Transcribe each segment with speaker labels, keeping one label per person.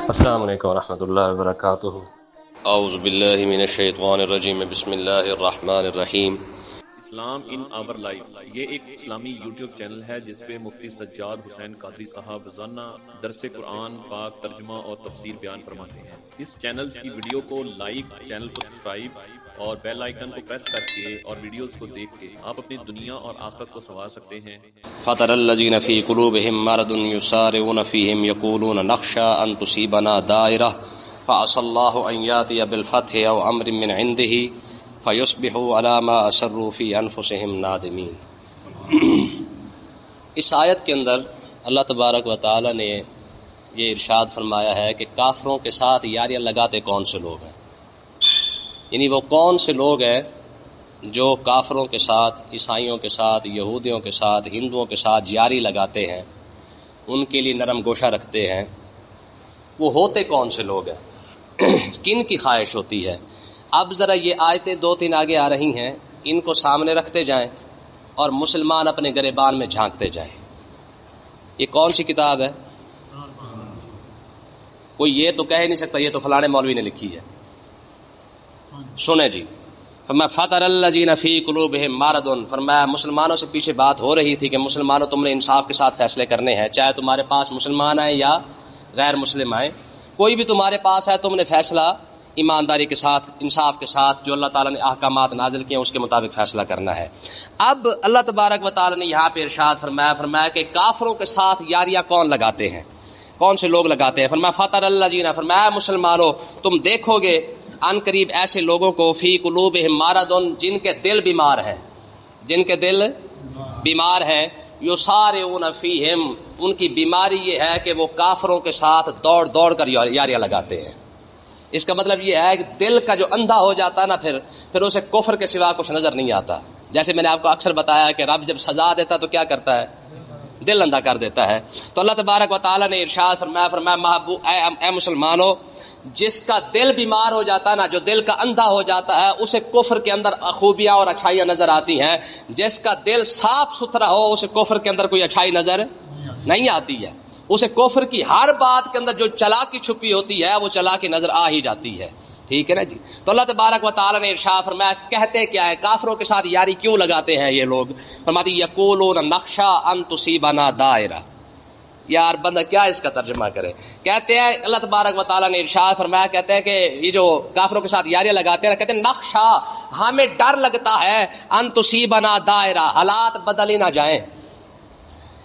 Speaker 1: السلام علیکم ورحمۃ اللہ وبرکاتہ۔ اعوذ باللہ من الشیطان الرجیم، بسم اللہ الرحمن الرحیم۔
Speaker 2: اسلام ان آور لائف یہ ایک اسلامی یوٹیوب چینل ہے جس پہ مفتی سجاد حسین قادری صاحب روزانہ درس قرآن پاک ترجمہ اور تفسیر بیان فرماتے ہیں۔ اس چینل کی ویڈیو کو لائک، چینل کو سبسکرائب اور بیل آئیکن کو پریس کر کے اور ویڈیوز کو دیکھ کے آپ اپنی دنیا اور آخرت کو سنوار سکتے ہیں۔
Speaker 1: فَتَرَى الَّذِينَ فِي قُلُوبِهِم مَّرَضٌ يُسَارِعُونَ فِيهِمْ يَقُولُونَ نَخْشَىٰ أَن تُصِيبَنَا دَائِرَةٌ فَعَسَى اللَّهُ أَن يَأْتِيَ بِالْفَتْحِ أَوْ أَمْرٍ مِّنْ عِندِهِ فَيُصْبِحُوا عَلَىٰ مَا أَسَرُّوا فِي أَنفُسِهِمْ نَادِمِينَ۔ اس آیت کے اندر اللہ تبارک و تعالی نے یہ ارشاد فرمایا ہے کہ کافروں کے ساتھ یاریاں لگاتے کون سے لوگ ہیں، یعنی وہ کون سے لوگ ہیں جو کافروں کے ساتھ، عیسائیوں کے ساتھ، یہودیوں کے ساتھ، ہندوؤں کے ساتھ یاری لگاتے ہیں، ان کے لیے نرم گوشہ رکھتے ہیں۔ وہ ہوتے کون سے لوگ ہیں، کن کی خواہش ہوتی ہے؟ اب ذرا یہ آیتیں دو تین آگے آ رہی ہیں، ان کو سامنے رکھتے جائیں اور مسلمان اپنے گریبان میں جھانکتے جائیں۔ یہ کون سی کتاب ہے؟ کوئی یہ تو کہہ ہی نہیں سکتا یہ تو فلانے مولوی نے لکھی ہے۔ سنیں جی، فرمایا فَتَرَى الَّذِينَ فِي قُلُوبِهِم مَّرَضٌ، فرمایا مسلمانوں سے پیچھے بات ہو رہی تھی کہ مسلمانوں تم نے انصاف کے ساتھ فیصلے کرنے ہیں، چاہے تمہارے پاس مسلمان آئیں یا غیر مسلم آئیں، کوئی بھی تمہارے پاس ہے، تم نے فیصلہ ایمانداری کے ساتھ، انصاف کے ساتھ، جو اللہ تعالیٰ نے احکامات نازل کیے اس کے مطابق فیصلہ کرنا ہے۔ اب اللہ تبارک و تعالیٰ نے یہاں پہ ارشاد فرمایا کہ کافروں کے ساتھ یاریاں کون لگاتے ہیں، کون سے لوگ لگاتے ہیں؟ فرمایا فَتَرَى الَّذِينَ، فرمایا مسلمانوں تم دیکھو گے ان قریب ایسے لوگوں کو فی قلوبہم مرض، جن کے دل بیمار ہے، جن کے دل بیمار ہے، یسارعون فیہم، ان کی بیماری یہ ہے کہ وہ کافروں کے ساتھ دوڑ دوڑ کر یاریاں لگاتے ہیں۔ اس کا مطلب یہ ہے کہ دل کا جو اندھا ہو جاتا ہے نا، پھر اسے کفر کے سوا کچھ نظر نہیں آتا۔ جیسے میں نے آپ کو اکثر بتایا کہ رب جب سزا دیتا تو کیا کرتا ہے؟ دل اندھا کر دیتا ہے۔ تو اللہ تبارک و تعالیٰ نے ارشاد فرمایا محبوب اے مسلمانوں، جس کا دل بیمار ہو جاتا ہے نا، جو دل کا اندھا ہو جاتا ہے، اسے کفر کے اندر خوبیاں اور اچھائیاں نظر آتی ہیں۔ جس کا دل صاف ستھرا ہو، اسے کفر کے اندر کوئی اچھائی نظر نہیں آتی ہے، اسے کفر کی ہر بات کے اندر جو چلاکی چھپی ہوتی ہے وہ چلاکی نظر آ ہی جاتی ہے۔ ٹھیک ہے نا جی؟ تو اللہ تبارک و تعالیٰ نے ارشاد فرمایا، کہتے کیا ہے، کافروں کے ساتھ یاری کیوں لگاتے ہیں یہ لوگ؟ فرماتے یقولون نخشیٰ ان تصیبنا دائرہ۔ یار بندہ کیا اس کا ترجمہ کرے؟ کہتے ہیں اللہ تبارک و تعالیٰ نے ارشاد فرمایا، کہتے ہیں کہ یہ جو کافروں کے ساتھ یاریاں لگاتے ہیں، کہتے ہیں نخشا، ہمیں ڈر لگتا ہے ان تصیبنا دائرہ، حالات بدل ہی نہ جائیں،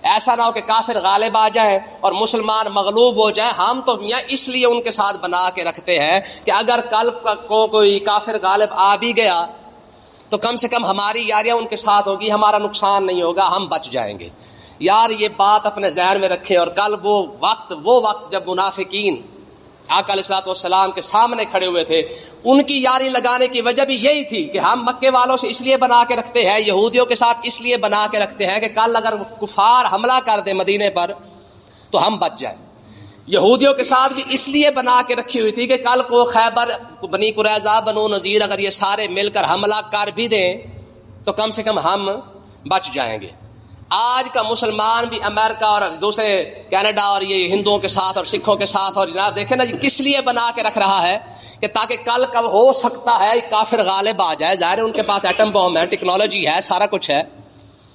Speaker 1: ایسا نہ ہو کہ کافر غالب آ جائیں اور مسلمان مغلوب ہو جائیں۔ ہم تو میاں اس لیے ان کے ساتھ بنا کے رکھتے ہیں کہ اگر کل کو کوئی کافر غالب آ بھی گیا تو کم سے کم ہماری یاریاں ان کے ساتھ ہوگی، ہمارا نقصان نہیں ہوگا، ہم بچ جائیں گے۔ یار یہ بات اپنے ذہن میں رکھیں، اور کل وہ وقت جب منافقین آقا علیہ الصلوۃ والسلام کے سامنے کھڑے ہوئے تھے، ان کی یاری لگانے کی وجہ بھی یہی تھی کہ ہم مکے والوں سے اس لیے بنا کے رکھتے ہیں، یہودیوں کے ساتھ اس لیے بنا کے رکھتے ہیں کہ کل اگر کفار حملہ کر دیں مدینے پر تو ہم بچ جائیں۔ یہودیوں کے ساتھ بھی اس لیے بنا کے رکھی ہوئی تھی کہ کل کو خیبر، بنی قریظہ، بنو نذیر، اگر یہ سارے مل کر حملہ کر بھی دیں تو کم سے کم ہم بچ جائیں گے۔ آج کا مسلمان بھی امریکہ اور دوسرے کینیڈا اور یہ ہندوؤں کے ساتھ اور سکھوں کے ساتھ، اور جناب دیکھیں نا جی کس لیے بنا کے رکھ رہا ہے کہ تاکہ کل کب ہو سکتا ہے کافر غالب آ جائے۔ ظاہر ہے ان کے پاس ایٹم بم ہے، ٹیکنالوجی ہے، سارا کچھ ہے،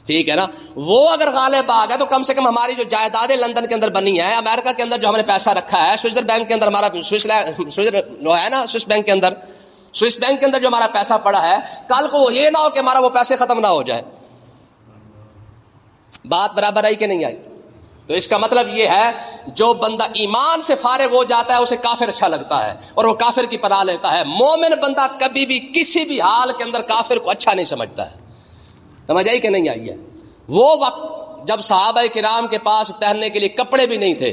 Speaker 1: ٹھیک ہے نا؟ وہ اگر غالب آ گئے تو کم سے کم ہماری جو جائیدادیں لندن کے اندر بنی ہے، امریکہ کے اندر جو ہم نے پیسہ رکھا ہے، سوئٹزر بینک کے اندر ہمارا سوئس بینک کے اندر جو ہمارا پیسہ پڑا ہے، کل کو یہ نہ ہو کہ ہمارا وہ پیسے ختم نہ ہو جائے۔ بات برابر آئی کہ نہیں آئی؟ تو اس کا مطلب یہ ہے جو بندہ ایمان سے فارغ ہو جاتا ہے اسے کافر اچھا لگتا ہے اور وہ کافر کی پناہ لیتا ہے۔ مومن بندہ کبھی بھی کسی بھی حال کے اندر کافر کو اچھا نہیں سمجھتا ہے۔ سمجھ آئی کہ نہیں آئی ہے؟ وہ وقت جب صحابہ کرام کے پاس پہننے کے لیے کپڑے بھی نہیں تھے،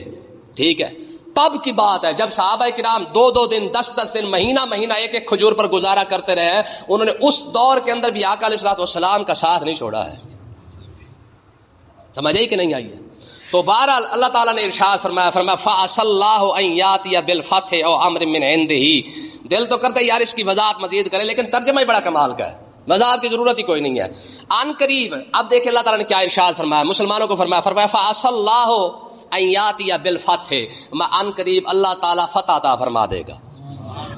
Speaker 1: ٹھیک ہے، تب کی بات ہے جب صحابہ کرام 2 دن 10 دن مہینہ ایک کھجور پر گزارا کرتے رہے ہیں، انہوں نے اس دور کے اندر بھی آقا علیہ الصلوۃ والسلام کا ساتھ نہیں چھوڑا ہے۔ سمجھ آئی کہ نہیں آئی ہے؟ تو بہرحال اللہ تعالیٰ نے ارشاد فرمایا فَعَسَى اللَّهُ أَن يَأْتِيَ بِالْفَتْحِ أَوْ أَمْرٍ مِّنْ عِندِهِ۔ دل تو کرتے یار اس کی وضاحت مزید کرے، لیکن ترجمہ ہی بڑا کمال کا ہے، وضاحت کی ضرورت ہی کوئی نہیں ہے. ان قریب اب دیکھیں اللہ تعالیٰ نے کیا ارشاد فرمایا مسلمانوں کو، فرمایا فَعَسَى اللَّهُ أَن يَأْتِيَ بِالْفَتْحِ، ان قریب اللہ تعالیٰ فتح عطا فرما دے گا.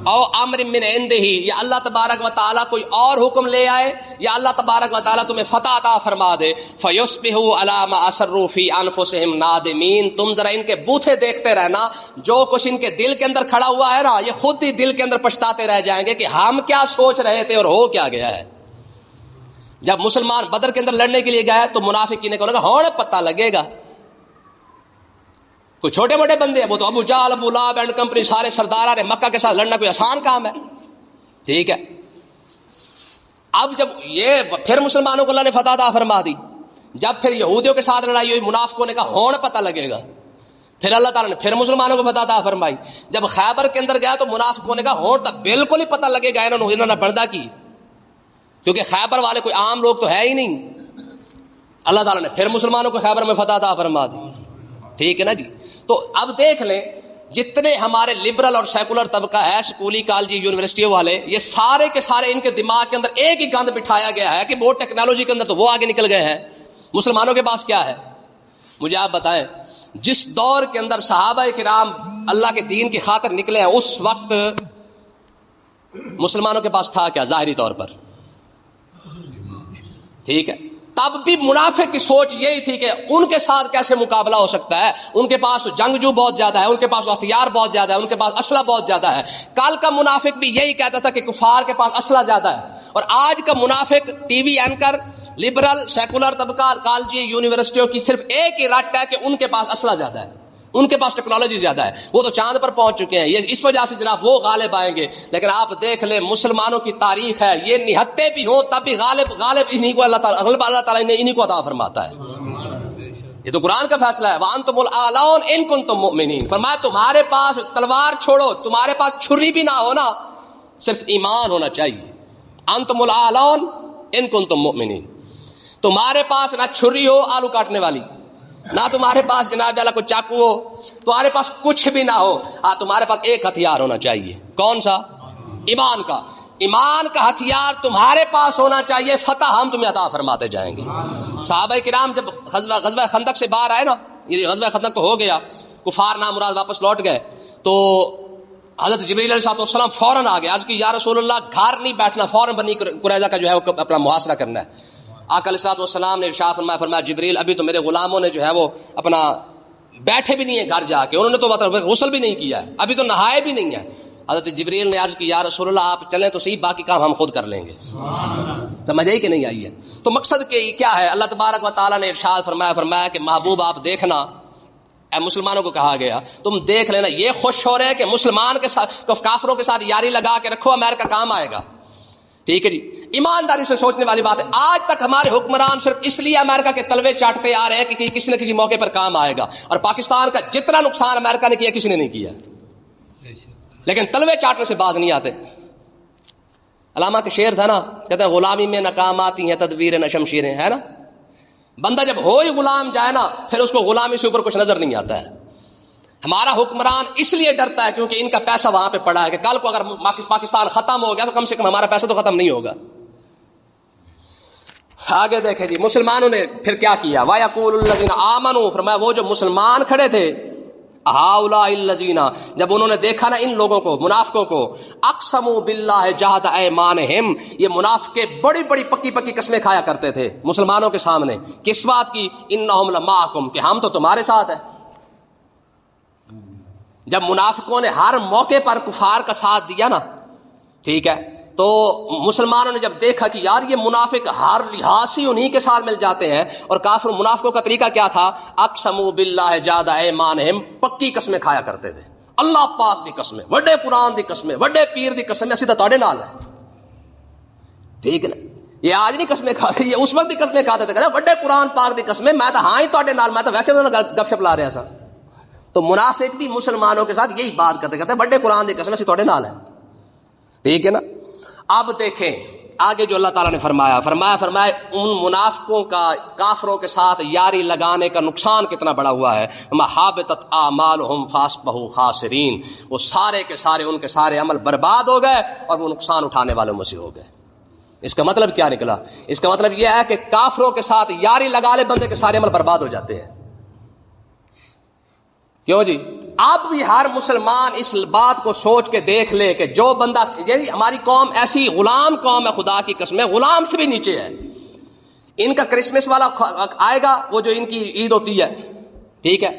Speaker 1: او امر من عنده، یا اللہ تبارک و تعالیٰ کوئی اور حکم لے آئے، یا اللہ تبارک و تعالیٰ تمہیں فتح عطا فرما دے. فَيُصْبِحُوا عَلَىٰ مَا أَسَرُّوا فِي أَنفُسِهِمْ نَادِمِينَ، تم ذرا ان کے بوتھے دیکھتے رہنا، جو کچھ ان کے دل کے اندر کھڑا ہوا ہے نا، یہ خود ہی دل کے اندر پچھتاتے رہ جائیں گے کہ ہم کیا سوچ رہے تھے اور ہو کیا گیا ہے. جب مسلمان بدر کے اندر لڑنے کے لیے گئے تو منافقین نے کہا ہوڑ پتہ لگے گا. کوئی چھوٹے موٹے بندے ہیں، وہ تو ابو جہل ابو لہب اینڈ کمپنی سارے سردار مکہ کے ساتھ لڑنا کوئی آسان کام ہے. ٹھیک ہے، اب جب یہ پھر مسلمانوں کو اللہ نے فتح عطا فرما دی، جب پھر یہودیوں کے ساتھ لڑائی ہوئی منافقوں نے کہا ہون پتہ لگے گا، پھر اللہ تعالیٰ نے پھر مسلمانوں کو فتح عطا فرمائی. جب خیبر کے اندر گیا تو منافقوں نے کہا ہون تک بالکل ہی پتہ لگے گا انہوں نے بردہ کی، کیونکہ خیبر والے کوئی عام لوگ تو ہے ہی نہیں. اللہ تعالیٰ نے پھر مسلمانوں کو خیبر میں فتح عطا فرما دی. ٹھیک ہے نا جی. تو اب دیکھ لیں جتنے ہمارے لبرل اور سیکولر طبقہ ہے، اسکولی کالجی یونیورسٹیوں والے، یہ سارے کے سارے ان کے دماغ کے اندر ایک ہی گند بٹھایا گیا ہے کہ وہ ٹیکنالوجی کے اندر تو وہ آگے نکل گئے ہیں. مسلمانوں کے پاس کیا ہے؟ مجھے آپ بتائیں، جس دور کے اندر صحابہ کرام اللہ کے دین کی خاطر نکلے ہیں، اس وقت مسلمانوں کے پاس تھا کیا؟ ظاہری طور پر ٹھیک ہے، تب بھی منافق کی سوچ یہی تھی کہ ان کے ساتھ کیسے مقابلہ ہو سکتا ہے. ان کے پاس جنگجو بہت زیادہ ہے، ان کے پاس ہتھیار بہت زیادہ ہے، ان کے پاس اسلحہ بہت زیادہ ہے. کل کا منافق بھی یہی کہتا تھا کہ کفار کے پاس اسلحہ زیادہ ہے. اور آج کا منافق T V anchor liberal secular طبقہ کالجی یونیورسٹیوں کی صرف ایک ہی رٹ ہے کہ ان کے پاس اسلحہ زیادہ ہے، ان کے پاس ٹیکنالوجی زیادہ ہے، وہ تو چاند پر پہنچ چکے ہیں، یہ اس وجہ سے جناب وہ غالب آئیں گے. لیکن آپ دیکھ لیں مسلمانوں کی تاریخ ہے، یہ نہتے بھی ہوں تب بھی غالب انہی کو اللہ تعالیٰ انہی کو عطا فرماتا ہے. یہ تو قرآن کا فیصلہ ہے. وَأَنْتُمُ الْأَعْلَوْنَ إِن كُنتُم مُؤْمِنِينَ، فرمایا تمہارے پاس تلوار چھوڑو، تمہارے پاس چھری بھی نہ ہونا، صرف ایمان ہونا چاہیے. أَنْتُمُ الْأَعْلَوْنَ إِن كُنتُم مُؤْمِنِينَ، تمہارے پاس نہ چھری ہو آلو کاٹنے والی، نہ تمہارے پاس جناب اللہ کو چاقو ہو، تمہارے پاس کچھ بھی نہ ہو، تمہارے پاس ایک ہتھیار ہونا چاہیے. کون سا؟ ایمان کا. ایمان کا ہتھیار تمہارے پاس ہونا چاہیے، فتح ہم تمہیں عطا فرماتے جائیں گے. صحابہ کرام جب غزوہ خندق سے باہر آئے نا، یہ غزوہ خندق تو ہو گیا، کفار نامراد واپس لوٹ گئے، تو حضرت جبریل علیہ السلام فوراً آ گئے. عرض کی یا رسول اللہ گھر نہیں بیٹھنا، فوراً بنی قریظہ کا جو ہے وہ اپنا محاصرہ کرنا ہے. آقا علیہ السلام نے ارشاد فرمایا جبریل ابھی تو میرے غلاموں نے جو ہے وہ اپنا بیٹھے بھی نہیں ہے گھر جا کے، انہوں نے تو مطلب غسل بھی نہیں کیا ہے، ابھی تو نہائے بھی نہیں ہے. حضرت جبریل نے عرض کی یا رسول اللہ آپ چلیں تو صحیح، باقی کام ہم خود کر لیں گے. سمجھ آئی کہ نہیں آئی ہے؟ تو مقصد کیا ہے؟ اللہ تبارک و تعالیٰ نے ارشاد فرمایا کہ محبوب آپ دیکھنا، اے مسلمانوں کو کہا گیا تم دیکھ لینا، یہ خوش ہو رہے ہیں کہ مسلمان کے ساتھ کافروں کے ساتھ یاری لگا کے رکھو، امریکہ کام آئے گا. ٹھیک ہے جی، ایمانداری سے سوچنے والی بات ہے. آج تک ہمارے حکمران صرف اس لیے امریکہ کے تلوے چاٹتے آ رہے ہیں کہ کسی نہ کسی موقع پر کام آئے گا، اور پاکستان کا جتنا نقصان امریکہ نے کیا کسی نے نہیں کیا، لیکن تلوے چاٹنے سے باز نہیں آتے. علامہ کے شعر تھا نا، کہتے ہیں غلامی میں ناکام آتی ہیں تدبیر نہ شمشیریں، ہے نا. بندہ جب ہو ہی غلام جائے نا، پھر اس کو غلامی سے اوپر کچھ نظر نہیں آتا ہے. ہمارا حکمران اس لیے ڈرتا ہے کیونکہ ان کا پیسہ وہاں پہ پڑا ہے کہ کل کو اگر پاکستان ختم ہو گیا تو کم سے کم ہمارا پیسہ تو ختم نہیں ہوگا. آگے دیکھیں جی مسلمانوں نے پھر کیا کیا. وَيَقُولُ الَّذِينَ آمَنُوا، فرمایا وہ جو مسلمان کھڑے تھے، هَؤُلَاءِ الَّذِينَ، جب انہوں نے دیکھا نا ان لوگوں کو، منافقوں کو، اقسموا باللہ جہد ایمانہم، یہ منافق بڑی بڑی پکی پکی قسمیں کھایا کرتے تھے مسلمانوں کے سامنے. کس بات کی؟ انہم لمعکم، کہ ہم تو تمہارے ساتھ ہیں. جب منافقوں نے ہر موقع پر کفار کا ساتھ دیا نا، ٹھیک ہے، تو مسلمانوں نے جب دیکھا کہ یار یہ منافق ہر لحاظ سے انہی کے ساتھ مل جاتے ہیں، اور کافر منافقوں کا طریقہ کیا تھا؟ اقسموا باللہ جہد ایمانہم، پکی قسمیں کھایا کرتے تھے. اللہ پاک دی قسمیں، وڈے قرآن دی قسمیں، وڈے پیر دی قسمیں، اسی طرح تواڈے نال ہے. ٹھیک ہے نا، یہ آج نہیں قسمیں کھاتے، یہ اس وقت بھی قسمیں کھاتے تھے، کہتے وڈے قرآن پاک دی قسمیں، میں تو ہاں ہی تواڈے نال، میں تو ویسے گپ شپ لا رہا سا. تو منافق بھی مسلمانوں کے ساتھ یہی بات کرتے کہتے ہیں بڑے قرآن دی قسم سے تواڈے نال ہے. ٹھیک ہے نا. اب دیکھیں آگے جو اللہ تعالیٰ نے فرمایا ان منافقوں کا کافروں کے ساتھ یاری لگانے کا نقصان کتنا بڑا ہوا ہے. حابطت اعمالہم فاصبحوا خاسرین، وہ سارے کے سارے ان کے سارے عمل برباد ہو گئے اور وہ نقصان اٹھانے والوں میں سے ہو گئے. اس کا مطلب کیا نکلا؟ اس کا مطلب یہ ہے کہ کافروں کے ساتھ یاری لگا لے بندے کے سارے عمل برباد ہو جاتے ہیں. کیوں جی؟ اب بھی ہر مسلمان اس بات کو سوچ کے دیکھ لے کہ جو بندہ، یعنی ہماری قوم ایسی غلام قوم ہے، خدا کی قسم ہے غلام سے بھی نیچے ہے. ان کا کرسمس والا آئے گا، وہ جو ان کی عید ہوتی ہے، ٹھیک ہے،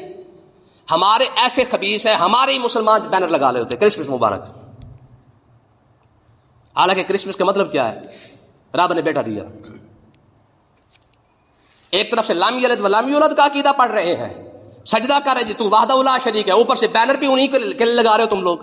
Speaker 1: ہمارے ایسے خبیث ہیں، ہمارے ہی مسلمان بینر لگا لے ہوتے کرسمس مبارک. حالانکہ کرسمس کا مطلب کیا ہے؟ رب نے بیٹا دیا. ایک طرف سے لم یلد ولم یولد کا عقیدہ پڑھ رہے ہیں، سجدہ کر رہے جی تو وحدہ لا شریک ہے، اوپر سے بینر بھی انہی کے لگا رہے ہو تم لوگ.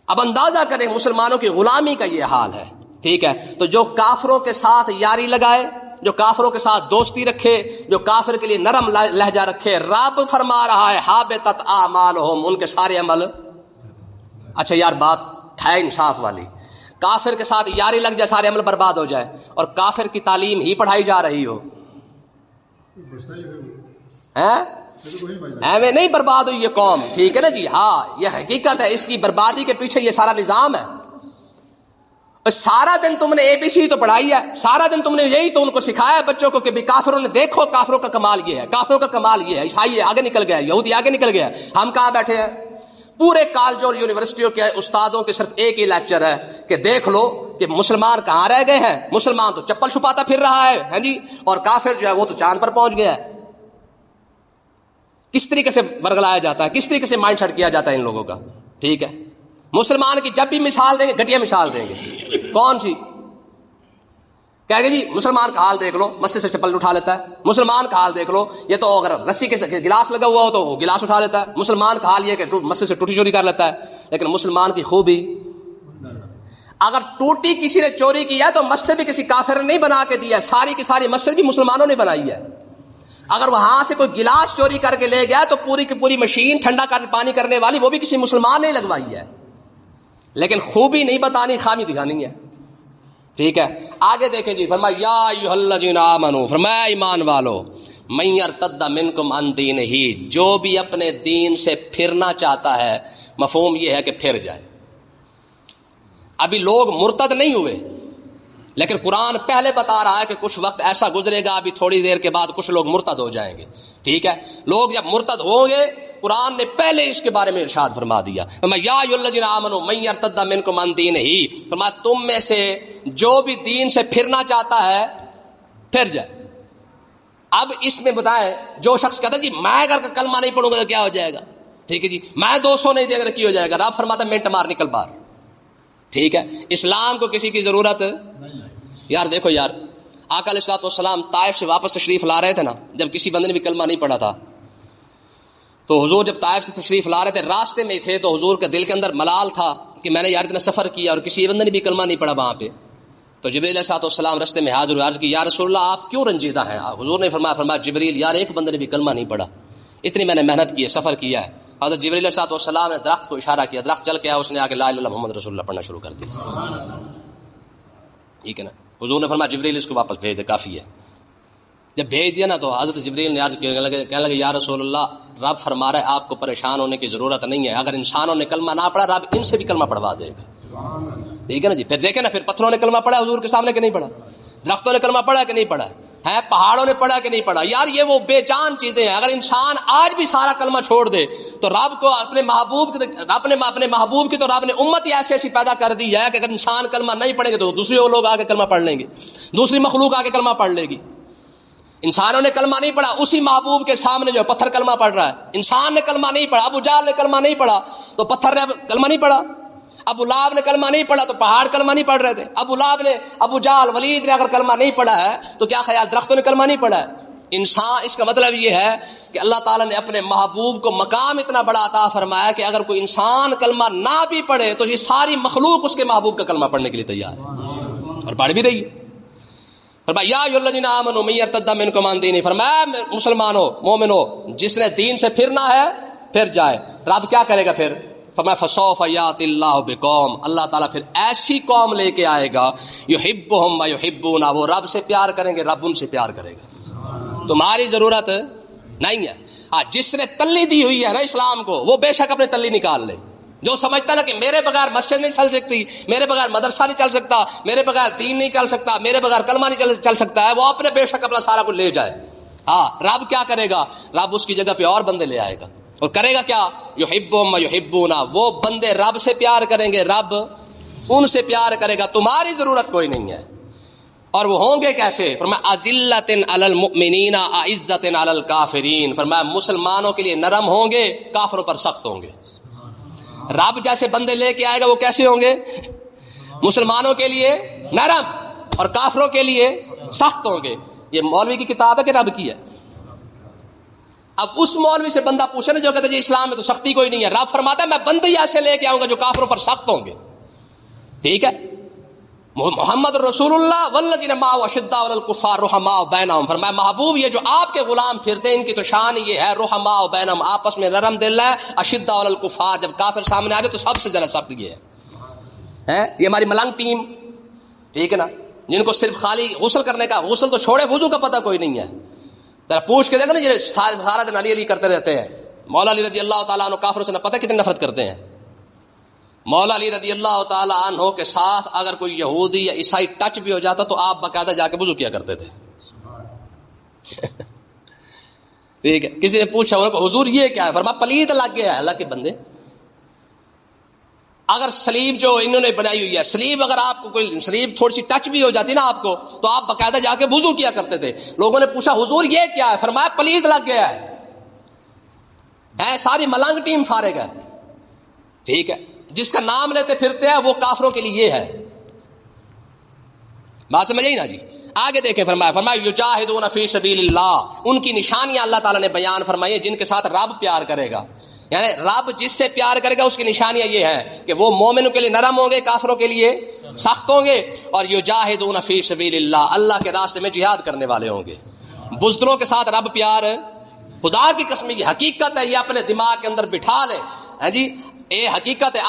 Speaker 1: اب اندازہ کریں مسلمانوں کی غلامی کا یہ حال ہے. ٹھیک ہے، تو جو کافروں کے ساتھ یاری لگائے، جو کافروں کے ساتھ دوستی رکھے، جو کافر کے لیے نرم لہجہ رکھے، رب فرما رہا ہے حابطت اعمالہم، ان کے سارے عمل. اچھا یار بات ہے انصاف والی، کافر کے ساتھ یاری لگ جائے سارے عمل برباد ہو جائے، اور کافر کی تعلیم ہی پڑھائی جا رہی ہو، ایویں نہیں برباد ہوئی یہ قوم. ٹھیک ہے نا جی؟ ہاں یہ حقیقت ہے، اس کی بربادی کے پیچھے یہ سارا نظام ہے. سارا دن تم نے اے بی سی تو پڑھائی ہے، سارا دن تم نے یہی تو ان کو سکھایا ہے بچوں کو کہ بھی کافروں نے دیکھو کافروں کا کمال یہ ہے، کافروں کا کمال یہ ہے، عیسائی آگے نکل گیا، یہودی آگے نکل گیا. ہم کہاں بیٹھے ہیں؟ پورے کالجوں اور یونیورسٹیوں کے استادوں کے صرف ایک ہی لیکچر ہے کہ دیکھ لو کہ مسلمان کہاں رہ گئے ہیں. مسلمان تو چپل چھپاتا پھر رہا ہے جی، اور کافر جو ہے وہ تو چاند پر پہنچ گیا ہے. کس طریقے سے برگلایا جاتا ہے، کس طریقے سے مائنڈ سیٹ کیا جاتا ہے ان لوگوں کا. ٹھیک ہے، مسلمان کی جب بھی مثال دیں گے گھٹیا مثال دیں گے. کون سی؟ کہہ گے جی مسلمان کا حال دیکھ لو، مسجد سے چپل اٹھا لیتا ہے. مسلمان کا حال دیکھ لو، یہ تو اگر رسی کے گلاس لگا ہوا ہو تو وہ گلاس اٹھا لیتا ہے. مسلمان کا حال یہ کہ مسجد سے ٹوٹی چوری کر لیتا ہے. لیکن مسلمان کی خوبی، اگر ٹوٹی کسی نے چوری کی ہے تو مسجد بھی کسی کافر نے نہیں بنا کے دیا، ساری کی ساری مسجد بھی مسلمانوں نے بنائی ہے. اگر وہاں سے کوئی گلاس چوری کر کے لے گیا تو پوری کی پوری مشین ٹھنڈا پانی کرنے والی وہ بھی کسی مسلمان نے لگوائی ہے. لیکن خوبی نہیں بتانی، خامی دکھانی ہے. ٹھیک ہے، آگے دیکھیں جی، فرمایا یا ایھا الذین آمنوا، فرمایا ایمان والو، من یرتد منکم عن دینہ، جو بھی اپنے دین سے پھرنا چاہتا ہے، مفہوم یہ ہے کہ پھر جائے. ابھی لوگ مرتد نہیں ہوئے، لیکن قرآن پہلے بتا رہا ہے کہ کچھ وقت ایسا گزرے گا، ابھی تھوڑی دیر کے بعد کچھ لوگ مرتد ہو جائیں گے. ٹھیک ہے، لوگ جب مرتد ہوں گے قرآن نے پہلے اس کے بارے میں ارشاد فرما دیا، یا ایھا الذین آمنوا من یرتد منکم عن دینہ، فرمایا تم میں سے جو بھی دین سے پھرنا چاہتا ہے پھر جائے. اب اس میں بتائیں، جو شخص کہتا ہے جی میں اگر کلمہ نہیں پڑھوں گا تو کیا ہو جائے گا، ٹھیک ہے جی، میں 200 نہیں دے گا کی ہو جائے گا. رب فرماتا منٹ مار نکل باہر. ٹھیک ہے، اسلام کو کسی کی ضرورت یار. دیکھو یار، آقا علیہ الصلوۃ والسلام طائف سے واپس تشریف لا رہے تھے نا، جب کسی بندے نے بھی کلمہ نہیں پڑھا تھا تو حضور جب طائف سے تشریف لا رہے تھے، راستے میں تھے تو حضور کے دل کے اندر ملال تھا کہ میں نے یار اتنا سفر کیا اور کسی بندے نے بھی کلمہ نہیں پڑھا وہاں پہ. تو جبریل علیہ الصلوۃ والسلام راستے میں حاضر ہوئے، عرض کی یا رسول اللہ آپ کیوں رنجیدہ ہیں؟ حضور نے فرمایا جبریل یار ایک بندے نے بھی کلمہ نہیں پڑھا، اتنی میں نے محنت کی ہے، سفر کیا ہے. حضرت جبریل علیہ الصلوۃ والسلام نے درخت کو اشارہ کیا، درخت چل کے آیا، اس نے آ کے لا الہ الا اللہ محمد رسول اللہ پڑھنا شروع کر دیا. ٹھیک ہے نا، حضور نے فرمایا جبریل اس کو واپس بھیج دے، کافی ہے. جب بھیج دیا نا تو حضرت جبریل نے عرض کہنے لگے یا رسول اللہ رب فرما رہا ہے آپ کو پریشان ہونے کی ضرورت نہیں ہے، اگر انسانوں نے کلمہ نہ پڑھا رب ان سے بھی کلمہ پڑھوا دے گا. ٹھیک ہے نا جی. پھر دیکھیں نا، پھر پتھروں نے کلمہ پڑھا حضور کے سامنے کہ نہیں پڑھا، درختوں نے کلمہ پڑھا کہ نہیں پڑھا ہے، پہاڑوں نے پڑھا کہ نہیں پڑھا. یار یہ وہ بے جان چیزیں ہیں. اگر انسان آج بھی سارا کلمہ چھوڑ دے تو رب کو اپنے محبوب کی تو رب نے امت ہی ایسی ایسی پیدا کر دی ہے کہ اگر انسان کلمہ نہیں پڑھیں گے تو دوسرے لوگ آ کے کلمہ پڑھ لیں گے، دوسری مخلوق آ کے کلمہ پڑھ لے گی. انسانوں نے کلمہ نہیں پڑھا، اسی محبوب کے سامنے جو پتھر کلمہ پڑھ رہا ہے. انسان نے کلمہ نہیں پڑھا، ابو جہل نے کلمہ نہیں پڑھا تو پتھر نے کلمہ نہیں پڑھا. ابو لہب نے کلمہ نہیں پڑھا تو پہاڑ کلمہ نہیں پڑھ رہے تھے. ابو لہب نے، ابو جہل، ولید نے اگر کلمہ نہیں پڑھا ہے تو کیا خیال درختوں نے کلمہ نہیں پڑھا ہے. انسان، اس کا مطلب یہ ہے کہ اللہ تعالیٰ نے اپنے محبوب کو مقام اتنا بڑا عطا فرمایا کہ اگر کوئی انسان کلمہ نہ بھی پڑھے تو یہ ساری مخلوق اس کے محبوب کا کلمہ پڑھنے کے لیے تیار ہے اور پڑھ بھی رہی ہے. فرمایا یا ایھا الذین آمنوا من یرتد منکم عن دینہ، فرمایا مسلمانوں، مومنوں، جس نے دین سے پھرنا ہے پھر جائے. رب کیا کرے گا پھر؟ فرمایا فسوف یاتی اللہ بقوم، اللہ تعالیٰ پھر ایسی قوم لے کے آئے گا یحبہم ویحبون، وہ رب سے پیار کریں گے، رب ان سے پیار کرے گا. تمہاری ضرورت نہیں ہے. ہاں، جس نے تلی دی ہوئی ہے نا اسلام کو وہ بے شک اپنے تلی نکال لے. جو سمجھتا نا کہ میرے بغیر مسجد نہیں چل سکتی، میرے بغیر مدرسہ نہیں چل سکتا، میرے بغیر دین نہیں چل سکتا، میرے بغیر کلمہ نہیں چل سکتا ہے، وہ اپنے بے شک اپنا سارا کچھ لے جائے. ہاں رب کیا کرے گا؟ رب اس کی جگہ پہ اور بندے لے آئے گا، اور کرے گا کیا؟ یحبہم ویحبونا، وہ بندے رب سے پیار کریں گے، رب ان سے پیار کرے گا، تمہاری ضرورت کوئی نہیں ہے. اور وہ ہوں گے کیسے؟ فرمایا اذلۃ علی المؤمنین اعزۃ علی الکافرین، فرمایا مسلمانوں کے لیے نرم ہوں گے، کافروں پر سخت ہوں گے. رب جیسے بندے لے کے آئے گا وہ کیسے ہوں گے؟ مسلمانوں کے لیے نرم اور کافروں کے لیے سخت ہوں گے. یہ مولوی کی کتاب ہے کہ رب کی ہے؟ اب اس مولوی سے بندہ پوچھے نا جو کہتا ہے جی اسلام میں تو سختی کوئی نہیں ہے، رب فرماتا ہے میں بندے ایسے لے کے آؤں گا جو کافروں پر سخت ہوں گے. ٹھیک ہے، محمد رسول اللہ والذین معہ اشداء علی الکفار رحماء بینہم، فرمایا محبوب یہ جو آپ کے غلام پھرتے ہیں ان کی تو شان یہ ہے رحماء بینہم، آپس میں نرم دل ہے، اشداء علی الکفار، جب کافر سامنے آ جائے تو سب سے زیادہ سخت یہ ہے. یہ ہماری ملنگ ٹیم، ٹھیک ہے نا، جن کو صرف خالی غسل کرنے کا، غسل تو چھوڑے وضو کا پتہ کوئی نہیں ہے. ذرا پوچھ کے دیکھو نا، یہ سارا دن علی علی کرتے رہتے ہیں. مولا علی رضی اللہ تعالیٰ عنہ کافروں سے نہ پتہ کتنی نفرت کرتے ہیں. مولا علی رضی اللہ تعالیٰ عنہ کے ساتھ اگر کوئی یہودی یا عیسائی ٹچ بھی ہو جاتا تو آپ باقاعدہ جا کے وضو کیا کرتے تھے. ٹھیک ہے، کسی نے پوچھا حضور یہ کیا ہے؟ فرمایا پلید لگ گیا ہے اللہ کے بندے. اگر سلیب جو انہوں نے بنائی ہوئی ہے، سلیب اگر آپ کو کوئی سلیب تھوڑی سی ٹچ بھی ہو جاتی نا آپ کو تو آپ باقاعدہ جا کے وضو کیا کرتے تھے. لوگوں نے پوچھا حضور یہ کیا ہے؟ فرمایا پلید لگ گیا ہے. ساری ملنگ ٹیم فارغ ہے. ٹھیک ہے، جس کا نام لیتے پھرتے ہیں وہ کافروں کے لیے یہ ہے. بات سمجھ آئی نا جی؟ آگے دیکھیں، فرمایا یجاہدون فی سبیل اللہ، ان کی نشانیاں اللہ تعالیٰ نے بیان فرمائی ہیں جن کے ساتھ رب پیار کرے گا. یعنی رب جس سے پیار کرے گا اس کی نشانیاں یہ ہیں کہ وہ مومنوں کے لیے نرم ہوں گے، کافروں کے لیے سخت ہوں گے. اور یجاہدون فی سبیل اللہ، اللہ کے راستے میں جہاد کرنے والے ہوں گے. بزدلوں کے ساتھ رب پیار، خدا کی قسم یہ حقیقت ہے، یہ اپنے دماغ کے اندر بٹھا لے. جی اے حقیقت ہے،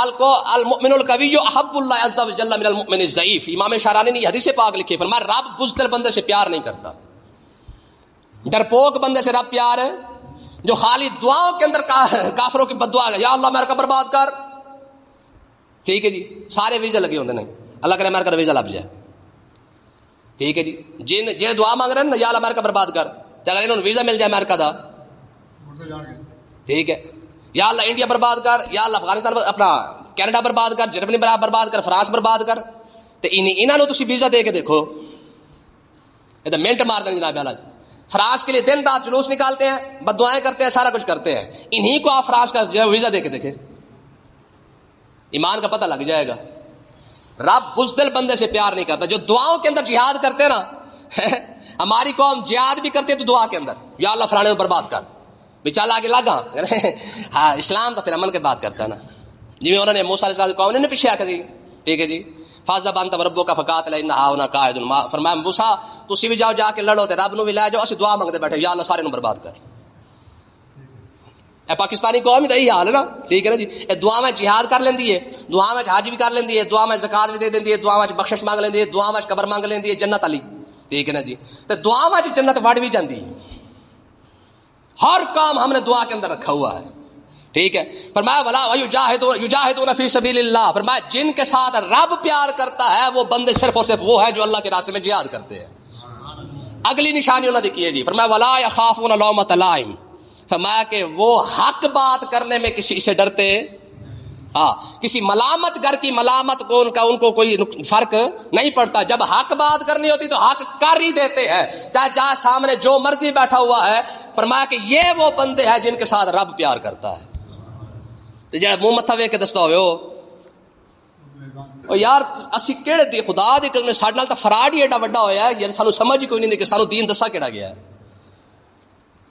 Speaker 1: المؤمن القوی احب اللہ عز وجل من المؤمن الضعیف. امام شارانی نے یہ حدیث پاک لکھی، فرمایا رب بزدل بندے سے پیار نہیں کرتا، ڈرپوک بندے سے رب پیار ہے. جو خالی دعاؤں کے اندر کافروں کی بد دعا ہے، یا اللہ امریکہ برباد کر. ٹھیک ہے جی، سارے ویزا لگے ہوتے نہیں، اللہ کرے امریکہ کا ویزا لگ جائے. ٹھیک ہے جی، جن دعا مانگ رہے ہیں نا یا اللہ امریکہ برباد کر، اگر انہوں نے ویزا مل جائے امریکہ دا، ٹھیک ہے، یا اللہ انڈیا برباد کر، یا اللہ افغانستان اپنا کینیڈا برباد کر، جرمنی برباد کر، فرانس برباد کر. تو انہوں نے تسی ویزا دے کے دیکھو، یہ تو منٹ مار دیں جناب والا. فرانس کے لیے دن رات جلوس نکالتے ہیں، بد دعائیں کرتے ہیں، سارا کچھ کرتے ہیں. انہی کو آپ فرانس کا جو ہے ویزا دے کے دیکھیں، ایمان کا پتہ لگ جائے گا. رب بزدل بندے سے پیار نہیں کرتا. جو دعاؤں کے اندر جہاد کرتے ہیں نا، ہماری قوم جہاد بھی کرتے تو دعا کے اندر یا اللہ فلانے کو برباد کر، بیچارہ آگے لگا. ہاں اسلام تو پھر عمل کے بات کرتا ہے نا. جی انہوں نے موسیٰ علیہ السلام قوم نے پیچھے آ کے جی ٹھیک ہے جی فاذهب انت وربك فقاتل ان هؤلاء قاعدون، فرمایا موسیٰ تسی بھی جاؤ جا کے لڑو تے رب نو بھی لے جاؤ، اسی دعا منگتے بیٹھے یا اللہ سارے نو برباد کر. اے پاکستانی قوم ہی یہی حال ہے نا. ٹھیک ہے نا جی، اے دعا میں جہاد کر لیندی ہے، دعا میں حج بھی کر لیندی ہے، دعا میں زکات بھی دے دیندی ہے، دعا میں بخشش مانگ لیندی ہے، دعا میں قبر مانگ لیندی ہے جنت علی. ٹھیک ہے نا جی، تے دعا میں جنت وڑ بھی جاندی ہے. ہر کام ہم نے دعا کے اندر رکھا ہوا ہے. ٹھیک ہے، فرمایا ولا یجاہدون فی سبیل اللہ، فرمایا جن کے ساتھ رب پیار کرتا ہے وہ بندے صرف اور صرف وہ ہے جو اللہ کے راستے میں جہاد کرتے ہیں. اگلی نشانی انہوں نے کی جی، فرمایا ولا یخافون لومۃ لائم، فرمایا کہ وہ حق بات کرنے میں کسی سے ڈرتے، کسی ملامت گر کی ملامت کو ان کو کوئی فرق نہیں پڑتا. جب حق بات کرنی ہوتی تو حق کر ہی دیتے ہیں، چاہے جہاں سامنے جو مرضی بیٹھا ہوا ہے. فرمایا کہ یہ وہ بندے ہیں جن کے ساتھ رب پیار کرتا ہے. تو جڑا منہ متھا ویکھ کے دستا ہوئے او یار اسی کیڑے دی خدا دے کہ ساڈے نال تے فراڈ ہی ایڈا وڈا ہویا ہے، یعنی سانو سمجھ ہی کوئی نہیں کہ سانو دین دسا کیڑا گیا ہے.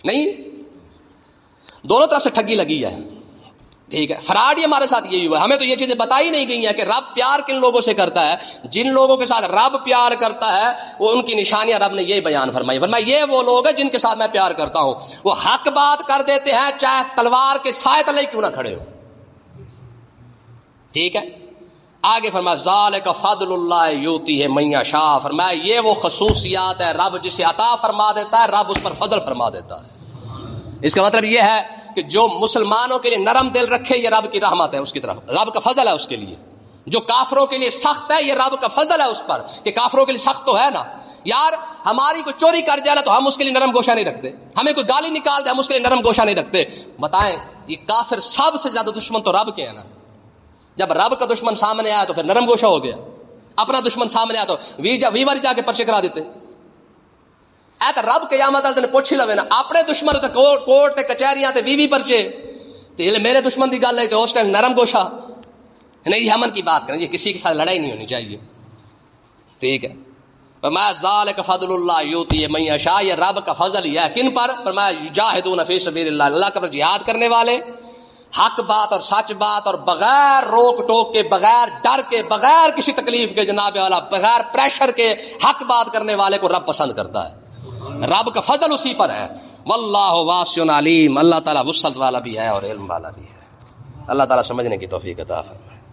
Speaker 1: نہیں، دونوں طرف سے ٹھگی لگی ہے. ٹھیک ہے، فراڈ ہی ہمارے ساتھ یہی ہوا ہے. ہمیں تو یہ چیزیں بتائی نہیں گئی ہیں کہ رب پیار کن لوگوں سے کرتا ہے. جن لوگوں کے ساتھ رب پیار کرتا ہے وہ ان کی نشانیاں رب نے یہ بیان فرمائی. فرمایا یہ وہ لوگ ہیں جن کے ساتھ میں پیار کرتا ہوں، وہ حق بات کر دیتے ہیں چاہے تلوار کے سائے تلے کیوں نہ کھڑے ہو. ٹھیک ہے، آگے فرمایا ذالک فضل اللہ یؤتیہ من یشاء، فرمایا یہ وہ خصوصیات ہے رب جسے عطا فرما دیتا ہے، رب اس پر فضل فرما دیتا ہے. اس کا مطلب یہ ہے کہ جو مسلمانوں کے لیے نرم دل رکھے یہ رب کی رحمت ہے اس کی طرف، رب کا فضل ہے اس کے لیے. جو کافروں کے لیے سخت ہے یہ رب کا فضل ہے اس پر کہ کافروں کے لیے سخت تو ہے نا. یار ہماری کوئی چوری کر جائے نا تو ہم اس کے لیے نرم گوشہ نہیں رکھتے، ہمیں کوئی گالی نکال دے ہم اس کے لیے نرم گوشہ نہیں رکھتے. بتائیں یہ کافر سب سے زیادہ دشمن تو رب کے ہیں نا. جب رب کا دشمن سامنے آیا تو پھر نرم گوشہ ہو گیا، اپنا دشمن سامنے آیا تو وی بار جا کے پرچے کرا دیتے. اے تو رب قیامت والے دن پوچھ ہی لوے نا اپنے دشمن تے کوٹ تے کچہریاں تے 20 پرچے تے میرے دشمن دی گل ہے تو اس ٹائم نرم گوشہ نہیں. یہ امن کی بات کریں، یہ کسی کے ساتھ لڑائی نہیں ہونی چاہیے. ٹھیک ہے. فرمایا ذالک فضل اللہ یؤتی من یشاء، یہ رب کا فضل ہی ہے. کن پر؟ فرمایا یجاہدون فی سبیل اللہ، اللہ کا جہاد کرنے والے، حق بات اور سچ بات اور بغیر روک ٹوک کے، بغیر ڈر کے، بغیر کسی تکلیف کے، جناب والا بغیر پریشر کے حق بات کرنے والے کو رب پسند کرتا ہے. رب کا فضل اسی پر ہے. واللہ واسع علیم، اللہ تعالیٰ وسعت والا بھی ہے اور علم والا بھی ہے. اللہ تعالیٰ سمجھنے کی توفیق عطا فرمائے.